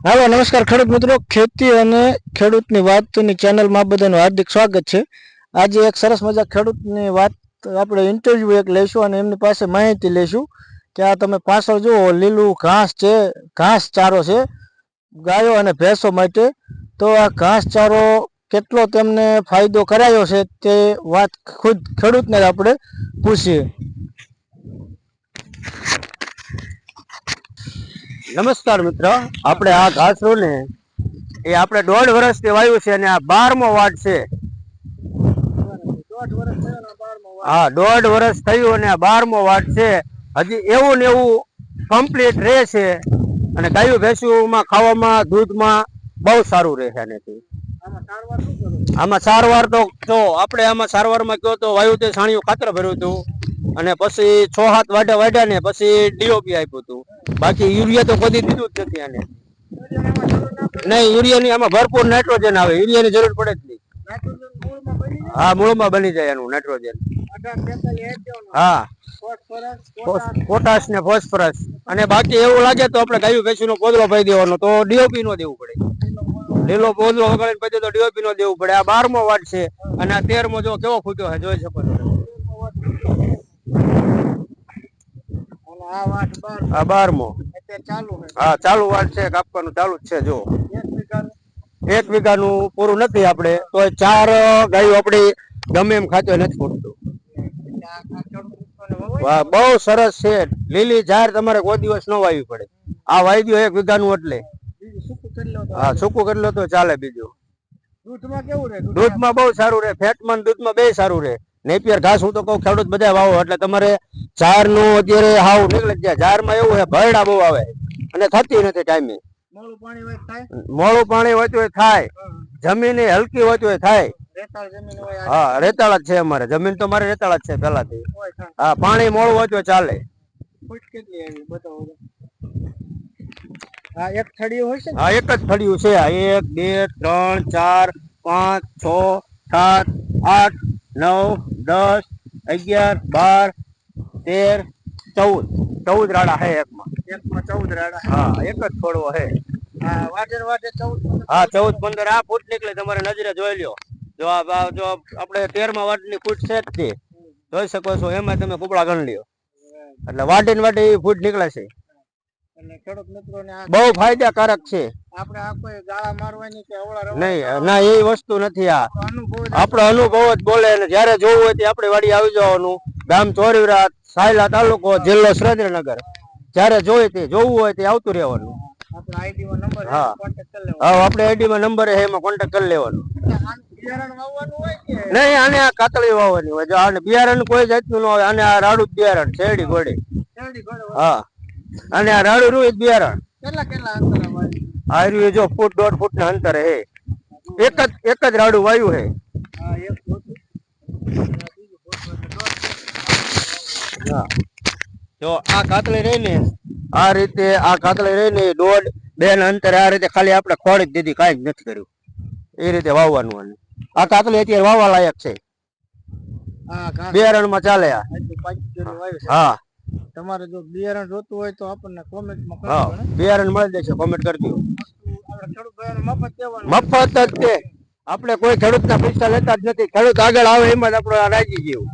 Hello नमस्कार खेडूत मित्रों, खेती અને ખેડૂતની વાતની ચેનલમાં બધાનું હાર્દિક સ્વાગત છે। આજે એક સરસ મજા ખેડૂતની વાત આપણે ઇન્ટરવ્યુ એક લઈશું અને એમની પાસે માહિતી લઈશું કે આ તમે પાછળ જુઓ લીલું ઘાસ છે, ઘાસ ચારો છે ગાયો અને ભેંસો માટે। તો આ ઘાસ ચારો કેટલો તેમને ફાયદો કરાયો છે તે વાત ખુદ ખેડૂતને આપણે પૂછીએ। નમસ્કાર મિત્ર, આપણે આ ઘાસ ને એ આપણે 1.5 વર્ષથી વાવ્યું છે અને આ 12મો વાડ છે। હા, 1.5 વર્ષ થયું અને આ 12મો વાડ છે। હજી એવું ને એવું કમ્પ્લીટ રહે છે અને ગાયું ભેંસુમાં ખાવામાં દૂધમાં બહુ સારું રહે છે આનેથી। આમાં સારવાર તો જો આપણે આમાં સારવારમાં કહો તો વાયુ તે છાણિયું ખાતર ભર્યું હતું અને પછી 6-7 વાઢ્યા ને પછી ડીઓપી આપ્યું હતું। બાકી યુરિયા તો કદી દીધું જ નથી આને। નહીં, યુરિયાની આમાં ભરપૂર નાઇટ્રોજન આવે, યુરિયાની જરૂર પડે જ નહીં। હા, મૂળમાં બની જાય એનું નાઇટ્રોજન। હા, પોટાશ ને ફોસ્ફરસ। અને બાકી એવું લાગે તો આપણે ગાયું ભેંસુનો પોદરો પાઈ દેવાનો, તો ડીઓપી નો દેવું પડે। લીલો પોદરો વગાડીને પછી તો ડીઓપી નો દેવું પડે। આ 12મો વાડ છે અને આ 13મો જો કેવો ફૂટ્યો છે, જોઈ શકો છો। આ 12મો, હા ચાલુ વાડ છે, કાપવાનું ચાલુ જ છે। જો 1 વીઘાનું પૂરું નથી આપણે તો 4 ગાયો આપણી ગમે એમ ખાતો નથી ફૂટતું। વાહ, બહુ સરસ છે। લીલી ઝાર તમારે કોઈ દિવસ ન વાવી પડે। આ વાવી દો 1 વીઘાનું એટલે હા, સૂકું કેટલો તો ચાલે। બીજું દૂધમાં બહુ સારું રહે, ફેટમાં દૂધમાં બે સારું રહે। નેપિયર ઘાસ હું તો કહું ખેડૂત બધા વાવો એટલે તમારે ઝાર નું અત્યારે હાવ નીકળી જાય। ઝારમાં એવું છે ભરડા બહુ આવે અને થતી નથી ટાઈમે। મોડું પાણી હોતું હોય થાય, જમીન હલકી હોતી હોય થાય। હા, રેતાળ જ છે અમારે જમીન, તો મારે રેતાળ જ છે પેલાથી। હા, પાણી મોડું હોતું હોય ચાલે। આ એક થડિયું હોય છે ને? હા, એક જ થડિયું છે। 1 2 3 4 5 6 7 8 9 10 11 12 13 14 રાડા હે એકમાં 14 રાડા। હા, એક જ છોડવો હે। હા, વાટે 14 હા, 14-15 આ ફૂટ નીકળે, તમારે નજરે જોઈ લ્યો। જો જો આપણે 13મા વાટની ફૂટ છે જ તે જોઈ શકો છો, એમાં તમે કુપડા ગણ લ્યો એટલે વાટી ને વાટી ફૂટ નીકળે છે। ખેડૂત મિત્રોને બહુ ફાયદાકારક છે। આપણે આ કોઈ ગાળા મારવાની કે નહીં, ના એ વસ્તુ નથી। આ અનુભવ આપણો અનુભવ જ બોલે અને જયારે જોવું હોય ત્યાં આપણે વાડી આવી જવાનું। ગામ ચોરીવરા, સાયલા તાલુકો, જિલ્લો સુરેન્દ્રનગર। જયારે જોઈએ તે જોવું હોય તે આવતું રહેવાનું। આપણા આઈડીમાં નંબર હા, કોન્ટેક્ટ કરી લેવાનો। હા, આપણે આઈડીમાં નંબર હે, એમાં કોન્ટેક્ટ કરી લેવાનો। બિયારણ વાવવાનું હોય કે નહીં, આને આ કાતળી વાવવાની હોય। જો આને બિયારણ કોઈ જાતનું ન હોય, આને આ રાડું બિયારણ શેરડી ઘોડી। હા, અને આ રાડું રૂ બિયારણ કેટલા અંતર વાવી? આ રહ્યું જો 1-1.5 ફૂટ ના અંતરે હે। એક જ રાડું વાયુ હે। હા, એક ફૂટ હા, જો આ કાતળી રહી ને આ રીતે, આ કાતળી રહી ને 1.5-2 ના અંતરે આ રીતે ખાલી આપણે ખોડી જ દીધી, કાંઈ જ નથી કર્યું। એ રીતે વાવવાનું આને। આ કાતળી અત્યારે વાવવા લાયક છે, બિયારણમાં ચાલે। હા, તમારે જો બિયારણ જોતું હોય તો આપણને કોમેન્ટમાં હા, કરજો ને। બિયારણ મળી જશે, કોમેન્ટ કરજો। આપણે ખેડૂત ભાઈઓને મફત દેવાનું મફત જ તે, આપણે કોઈ ખેડૂતના પૈસા લેતા જ નથી। ખેડૂત આગળ આવે એમાં જ આપણો રાજી જેવું।